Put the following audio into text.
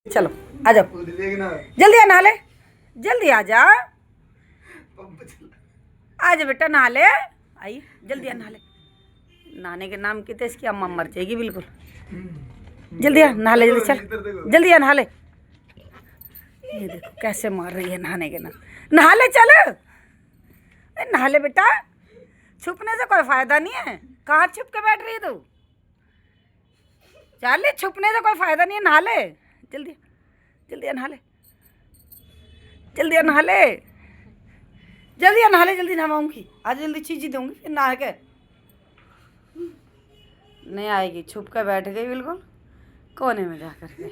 चलो आ जाओ, जल्दी आ, नहा ले, जल्दी आ जा, आ जा बेटा, नहा ले, आई जल्दी आ, नहा ले। नहाने के नाम की तो इसकी अम्मा मर जाएगी बिल्कुल। जल्दी आ, नहा ले, जल्दी चल, जल्दी आ, नहा ले। ये देखो कैसे मार रही है नहाने के नाम। नहा ले, चल, नहा ले बेटा, छुपने से कोई फायदा नहीं है। कहाँ छुप के बैठ रही है तू? चल, छुपने से कोई फायदा नहीं है, नहा ले, जल्दी जल्दी आ, नहा ले, जल्दी आ, नहा ले, जल्दी आ, नहा ले, जल्दी नहवाऊंगी, आज जल्दी चीज़ दूंगी फिर नहा के। नहीं आएगी, छुप कर बैठ गई बिल्कुल कोने में जा करके।